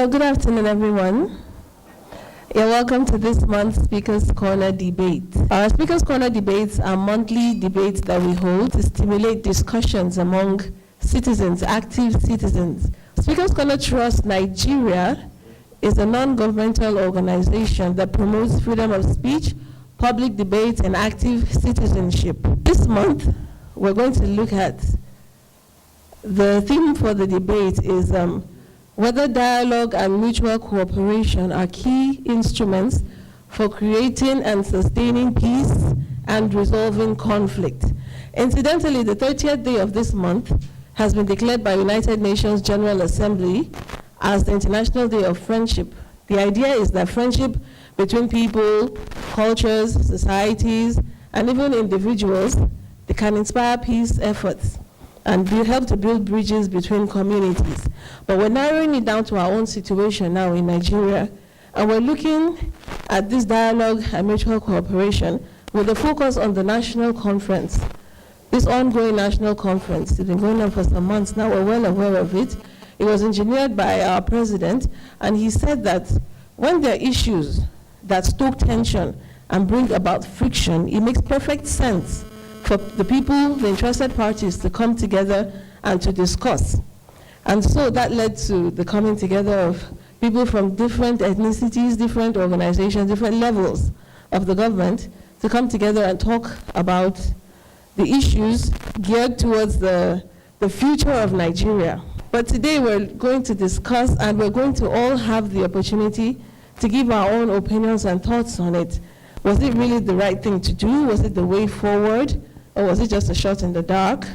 So good afternoon, everyone. You're welcome to this month's Speaker's Corner debate. Our Speaker's Corner debates are monthly debates that we hold to stimulate discussions among citizens, active citizens. Speaker's Corner Trust Nigeria is a non-governmental organization that promotes freedom of speech, public debate, and active citizenship. This month, we're going to look at the theme for the debate is whether dialogue and mutual cooperation are key instruments for creating and sustaining peace and resolving conflict. Incidentally, the 30th day of this month has been declared by United Nations General Assembly as the International Day of Friendship. The idea is that friendship between people, cultures, societies, and even individuals, they can inspire peace efforts and help to build bridges between communities. But we're narrowing it down to our own situation now in Nigeria, and we're looking at this dialogue and mutual cooperation with a focus on the national conference. This ongoing national conference has been going on for some months now. We're well aware of it. It was engineered by our president, and he said that when there are issues that stoke tension and bring about friction, it makes perfect sense for the people, the interested parties, to come together and to discuss. And so that led to the coming together of people from different ethnicities, different organizations, different levels of the government to come together and talk about the issues geared towards the future of Nigeria. But today we're going to discuss, and we're going to all have the opportunity to give our own opinions and thoughts on it. Was it really the right thing to do? Was it the way forward? Or was it just a shot in the dark?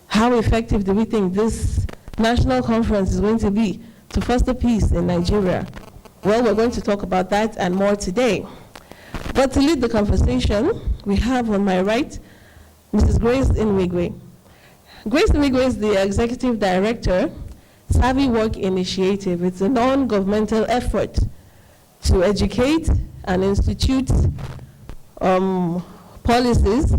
How effective do we think this national conference is going to be to foster peace in Nigeria? Well, we're going to talk about that and more today. But to lead the conversation, we have on my right, Mrs. Grace Nwigwe. Grace Nwigwe is the Executive Director, Savvy Work Initiative. It's a non-governmental effort to educate and institute policies,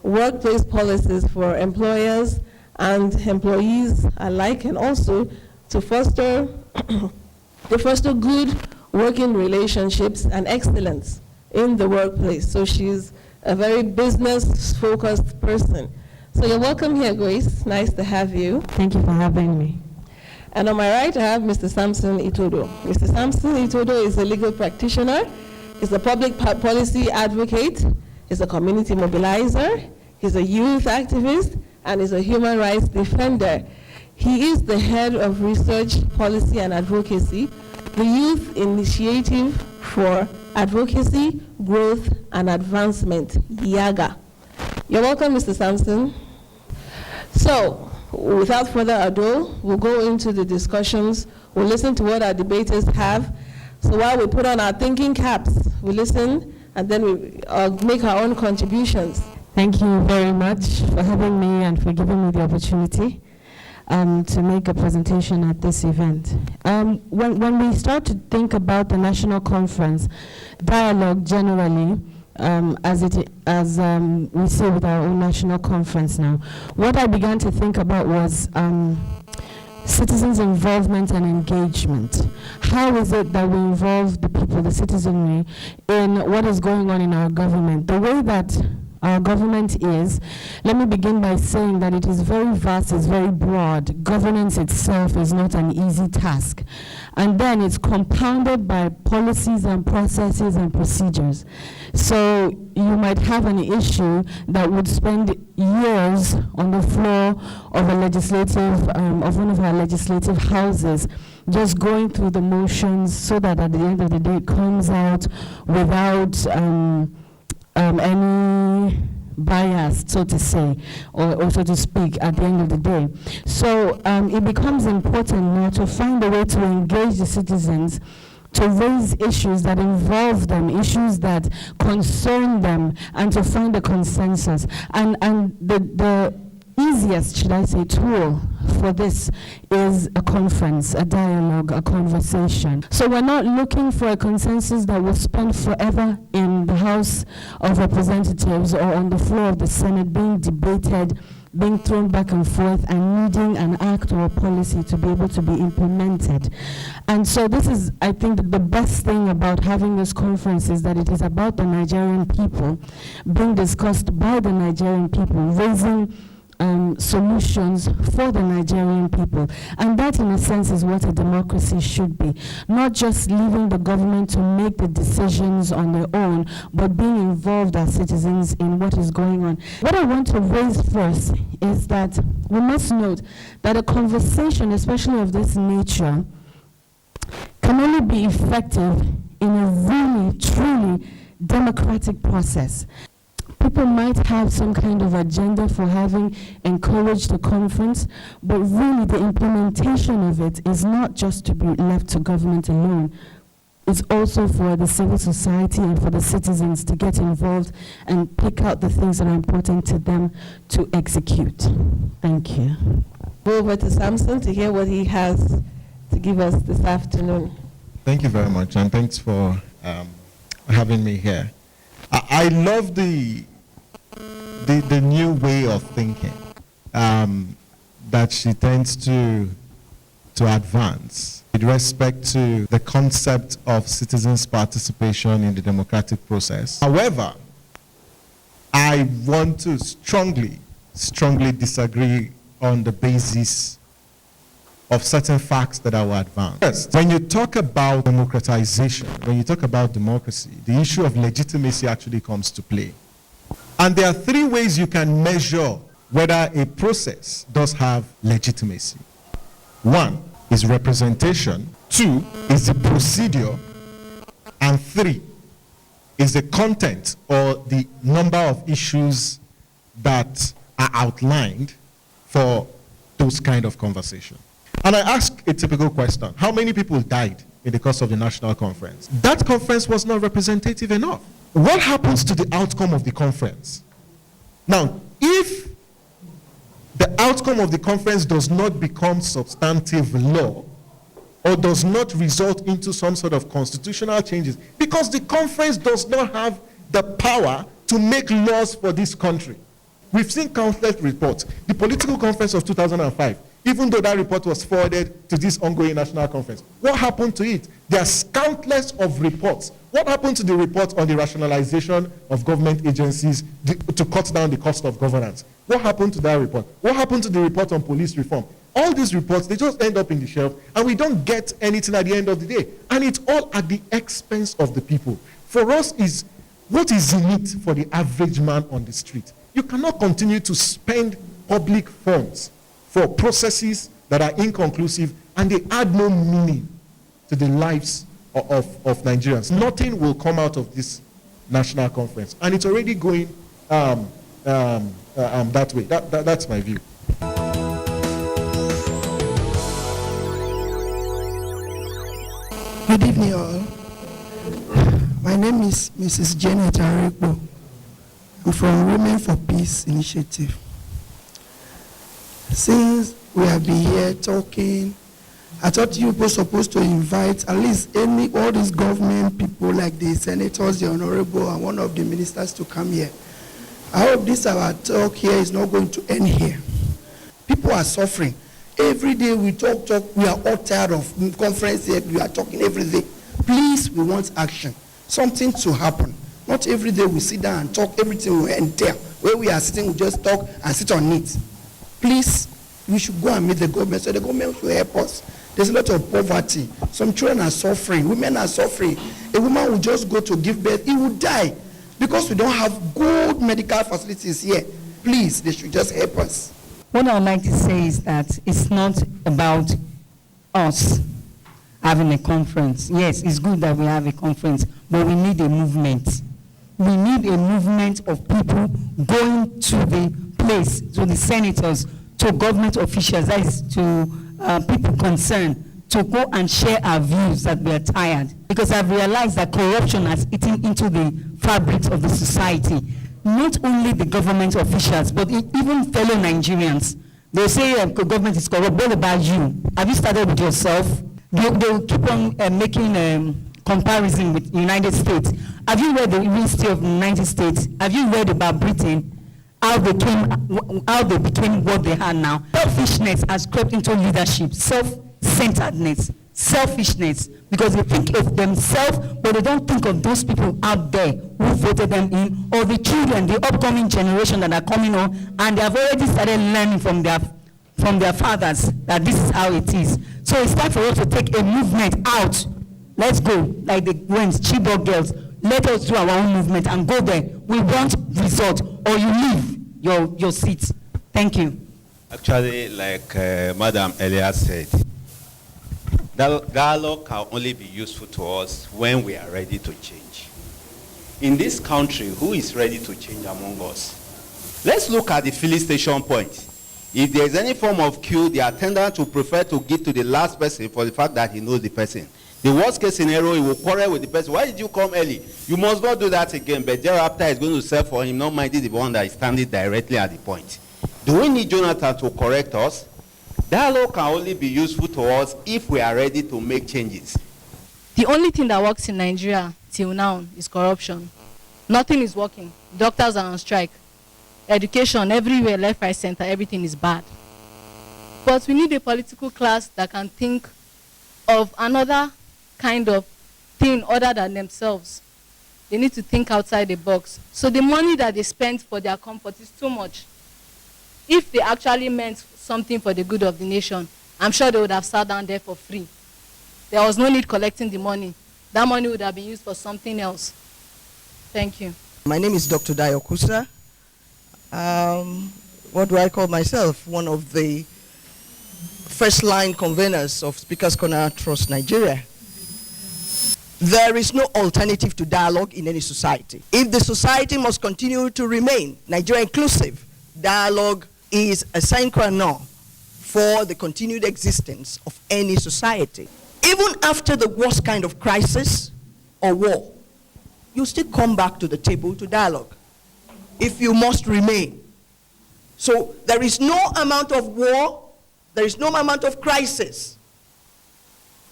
workplace policies for employers and employees alike, and also to foster good working relationships and excellence in the workplace. So she's a very business-focused person. So you're welcome here, Grace. Nice to have you. Thank you for having me. And on my right, I have Mr. Samson Itodo. Mr. Samson Itodo is a legal practitioner, he's a public policy advocate, he's a community mobilizer, he's a youth activist, and he's a human rights defender. He is the head of research, policy, and advocacy, the Youth Initiative for Advocacy, Growth, and Advancement, YAGA. You're welcome, Mr. Samson. So, without further ado, we'll go into the discussions. We'll listen to what our debaters have. So while we put on our thinking caps, we listen, and then we make our own contributions. Thank you very much for having me and for giving me the opportunity to make a presentation at this event. When we start to think about the national conference, dialogue generally, as we say with our own national conference now, what I began to think about was citizens' involvement and engagement. How is it that we involve the people, the citizenry, in what is going on in our government? The way that our government is, let me begin by saying that it is very vast, it's very broad. Governance itself is not an easy task. And then it's compounded by policies and processes and procedures. So you might have an issue that would spend years on the floor of a legislative, of one of our legislative houses, just going through the motions so that at the end of the day it comes out without any bias, so to say, or so to speak, at the end of the day. So it becomes important now to find a way to engage the citizens, to raise issues that involve them, issues that concern them, and to find a consensus. And the easiest, should I say, tool for this is a conference, a dialogue, a conversation. So we're not looking for a consensus that will spend forever in the House of Representatives or on the floor of the Senate being debated being thrown back and forth and needing an act or a policy to be able to be implemented. And so this is, I think, that the best thing about having this conference is that it is about the Nigerian people, being discussed by the Nigerian people, raising solutions for the Nigerian people. And that, in a sense, is what a democracy should be. Not just leaving the government to make the decisions on their own, but being involved as citizens in what is going on. What I want to raise first is that we must note that a conversation, especially of this nature, can only be effective in a really, truly democratic process. People might have some kind of agenda for having encouraged the conference, but really the implementation of it is not just to be left to government alone. It's also for the civil society and for the citizens to get involved and pick out the things that are important to them to execute. Thank you. Go over to Samson to hear what he has to give us this afternoon. Thank you very much, and thanks for having me here. I love the new way of thinking that she tends to advance with respect to the concept of citizens' participation in the democratic process. However, I want to strongly disagree on the basis of certain facts that I will advance. First, when you talk about democratization, when you talk about democracy, the issue of legitimacy actually comes to play. And there are three ways you can measure whether a process does have legitimacy. One is representation, two is the procedure, and three is the content or the number of issues that are outlined for those kind of conversations. And I ask a typical question: how many people died in the course of the national conference? That conference was not representative enough. What happens to the outcome of the conference? Now, if the outcome of the conference does not become substantive law, or does not result into some sort of constitutional changes, because the conference does not have the power to make laws for this country. We've seen countless reports. The political conference of 2005, even though that report was forwarded to this ongoing national conference, what happened to it? There are countless of reports. What happened to the report on the rationalization of government agencies to cut down the cost of governance? What happened to that report? What happened to the report on police reform? All these reports, they just end up in the shelf, and we don't get anything at the end of the day. And it's all at the expense of the people. For us, is what is in it for the average man on the street? You cannot continue to spend public funds for processes that are inconclusive and they add no meaning to the lives of Nigerians. Nothing will come out of this national conference, and it's already going that way. That's my view. Good evening, all. My name is Mrs. Janet Arekbo. I'm from Women for Peace Initiative. Since we have been here talking, I thought you were supposed to invite at least all these government people like the senators, the honorable, and one of the ministers to come here. I hope this our talk here is not going to end here. People are suffering. Every day we talk, we are all tired of conference here, we are talking every day. Please, we want action. Something to happen. Not every day we sit down and talk, everything will end there. Where we are sitting, we just talk and sit on it. Please, we should go and meet the government, so the government should help us. There's a lot of poverty. Some children are suffering, women are suffering. A woman will just go to give birth, he will die because we don't have good medical facilities here. Please, they should just help us. What I would like to say is that it's not about us having a conference. Yes, it's good that we have a conference, but we need a movement. We need a movement of people going to the place, to the senators, to government officials, that is to people concerned, to go and share our views that we are tired. Because I've realized that corruption has eaten into the fabrics of the society. Not only the government officials, but even fellow Nigerians. They say government is corrupt. What about you? Have you started with yourself? They will keep on making comparison with the United States. Have you read the history of the United States? Have you read about Britain? how they became what they are now. Selfishness has crept into leadership, self-centeredness, selfishness, because they think of themselves, but they don't think of those people out there who voted them in, or the children, the upcoming generation that are coming on, and they have already started learning from their fathers that this is how it is. So it's time for us to take a movement out. Let's go, like the Gwen's, Chibok girls. Let us do our own movement and go there. We want result, or you leave your seat. Thank you. Actually, like Madam Elia said, dialogue can only be useful to us when we are ready to change. In this country, who is ready to change among us? Let's look at the filling station point. If there is any form of queue, the attendant will prefer to give to the last person for the fact that he knows the person. The worst case scenario, he will quarrel with the person. Why did you come early? You must not do that again. But thereafter, he's going to serve for him, not minding the one that is standing directly at the point. Do we need Jonathan to correct us? Dialogue can only be useful to us if we are ready to make changes. The only thing that works in Nigeria till now is corruption. Nothing is working. Doctors are on strike. Education, everywhere, left, right, center, everything is bad. But we need a political class that can think of another kind of thing other than themselves. They need to think outside the box. So the money that they spend for their comfort is too much. If they actually meant something for the good of the nation, I'm sure they would have sat down there for free. There was no need collecting the money. That money would have been used for something else. Thank you. My name is Dr. Dayo Kusa. What do I call myself? One of the first-line conveners of Speaker's Corner Trust Nigeria. There is no alternative to dialogue in any society. If the society must continue to remain Nigeria inclusive, dialogue is a sine qua non for the continued existence of any society. Even after the worst kind of crisis or war, you still come back to the table to dialogue if you must remain. So there is no amount of war, there is no amount of crisis.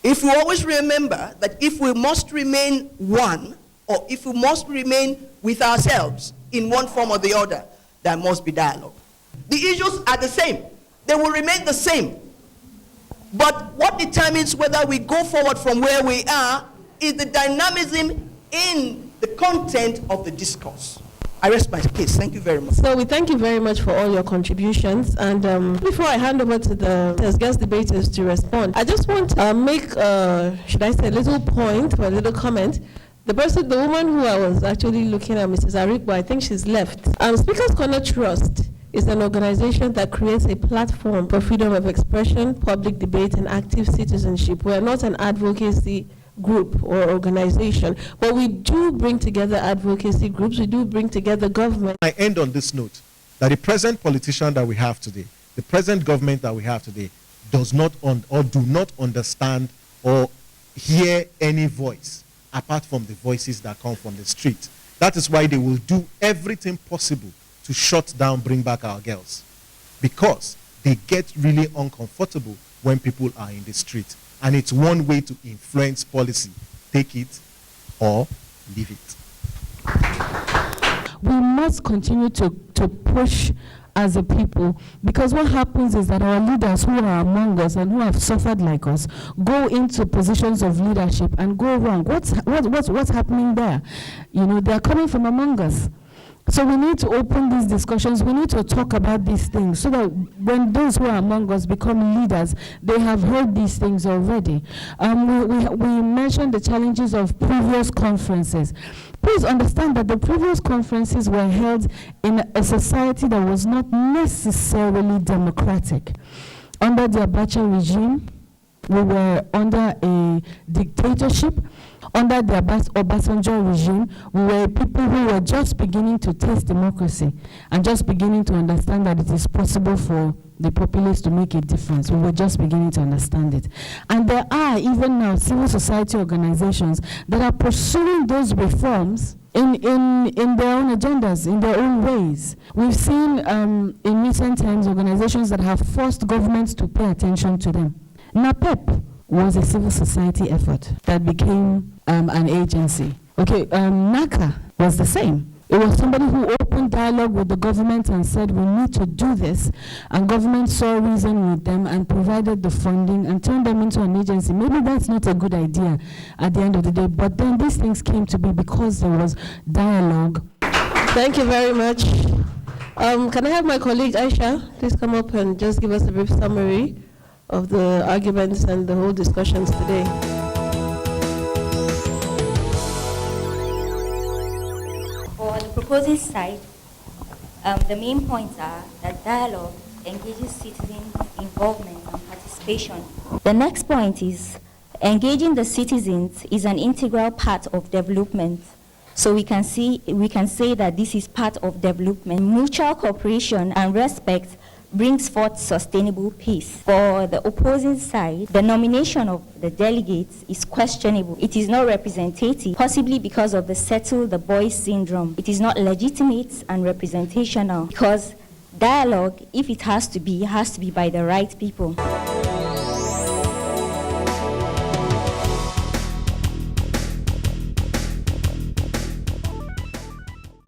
If we always remember that if we must remain one, or if we must remain with ourselves in one form or the other, there must be dialogue. The issues are the same. They will remain the same. But what determines whether we go forward from where we are is the dynamism in the content of the discourse. I rest my case. Thank you very much. So we thank you very much for all your contributions. And before I hand over to the guest debaters to respond, I just want to make, should I say, a little point or a little comment. The woman who I was actually looking at, Mrs. Arikbo, I think she's left. Speaker's Corner Trust is an organization that creates a platform for freedom of expression, public debate, and active citizenship. We are not an advocacy group or organization, but we do bring together advocacy groups, we do bring together government. I end on this note, that the present politician that we have today, the present government that we have today, does not or do not understand or hear any voice apart from the voices that come from the street. That is why they will do everything possible to shut down Bring Back Our Girls, because they get really uncomfortable when people are in the street. And it's one way to influence policy. Take it or leave it. We must continue to push as a people, because what happens is that our leaders who are among us and who have suffered like us go into positions of leadership and go wrong. What's happening there? You know, they're coming from among us. So we need to open these discussions. We need to talk about these things so that when those who are among us become leaders, they have heard these things already. We mentioned the challenges of previous conferences. Please understand that the previous conferences were held in a society that was not necessarily democratic. Under the Abacha regime, we were under a dictatorship. Under the Obasanjo regime, we were people who were just beginning to taste democracy and just beginning to understand that it is possible for the populace to make a difference. We were just beginning to understand it. And there are even now civil society organizations that are pursuing those reforms in their own agendas, in their own ways. We've seen in recent times organizations that have forced governments to pay attention to them. NAPEP was a civil society effort that became an agency. Okay, NACA was the same. It was somebody who opened dialogue with the government and said, we need to do this. And government saw reason with them and provided the funding and turned them into an agency. Maybe that's not a good idea at the end of the day, but then these things came to be because there was dialogue. Thank you very much. Can I have my colleague Aisha please come up and just give us a brief summary of the arguments and the whole discussions today? For the proposing side, the main points are that dialogue engages citizen involvement and participation. The next point is engaging the citizens is an integral part of development. So we can say that this is part of development. Mutual cooperation and respect brings forth sustainable peace. For the opposing side, the nomination of the delegates is questionable. It is not representative, possibly because of the settle the boys syndrome. It is not legitimate and representational because dialogue, if it has to be by the right people.